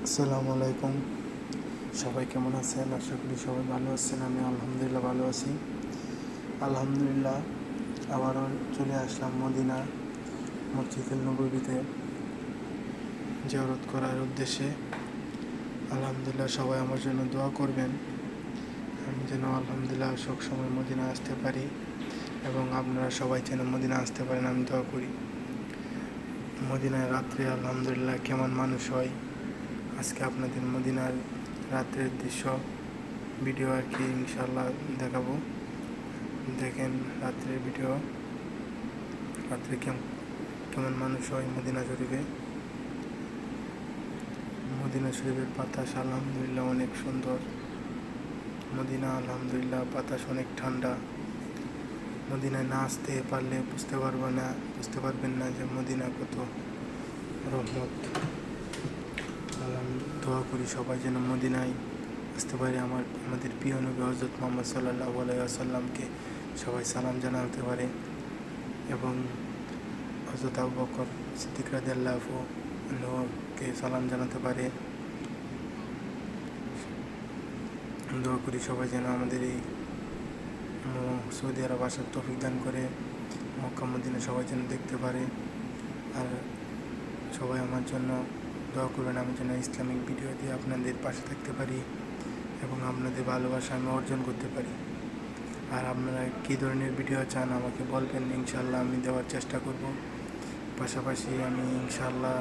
আসসালামু আলাইকুম। সবাই কেমন আছেন? আশা করি সবাই ভালো আছেন। আমি আলহামদুলিল্লাহ ভালো আছি। আলহামদুলিল্লাহ আবারও চলে আসলাম মদিনা মসজিদুল নববীতে জিয়ারত করার উদ্দেশ্যে। আলহামদুলিল্লাহ সবাই আমার জন্য দোয়া করবেন, আমি যেন আলহামদুলিল্লাহ সবসময় মদিনা আসতে পারি এবং আপনারা সবাই যেন মদিনা আসতে পারেন, আমি দোয়া করি। মদিনায় রাত্রে আলহামদুলিল্লাহ কেমন মানুষ হয়, আজকে আপনাদের মদিনার রাতের দৃশ্য ভিডিও আর কি ইনশাল্লাহ দেখাবো। দেখেন রাত্রের ভিডিও, রাত্রে কেমন মানুষ হয় মদিনা শরীফে। মদিনা শরীফের বাতাস আলহামদুলিল্লাহ অনেক সুন্দর। মদিনা আলহামদুলিল্লাহ বাতাস অনেক ঠান্ডা। মদিনায় না আসতে পারলে বুঝতে পারবেন না যে মদিনা কত রহমত। দোয়া করি সবাই যেন মদিনায় আসতে পারে। আমাদের প্রিয় নবী হযরত মুহাম্মদ সাল্লাল্লাহু আলাইহি ওয়াসাল্লামকে সবাই সালাম জানাতে পারে এবং হযরত আবু বকর সিদ্দিক রাদিয়াল্লাহু আনহুকে সালাম জানাতে পারে। দোয়া করি সবাই যেন আমাদের এই সৌদি আরব আসার তৌফিক দান করে, মক্কা মদিনা সবাই যেন দেখতে পারে। আর সবাই আমার জন্য দোয়া করবেন, আমি যেন ইসলামিক ভিডিও দিয়ে আপনাদের পাশে থাকতে পারি এবং আপনাদের ভালোবাসা আমি অর্জন করতে পারি। আর আপনারা কী ধরনের ভিডিও চান আমাকে বলবেন, ইনশাল্লাহ আমি দেওয়ার চেষ্টা করব। পাশাপাশি আমি ইনশাল্লাহ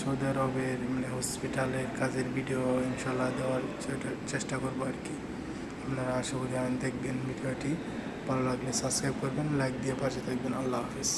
সৌদি আরবের হসপিটালের কাজের ভিডিও ইনশাল্লাহ দেওয়ার চেষ্টা করব আর কি। আপনারা আশা করি দেখবেন ভিডিওটি। ভালো লাগলে সাবস্ক্রাইব করবেন, লাইক দিয়ে পাশে থাকবেন। আল্লাহ হাফিজ।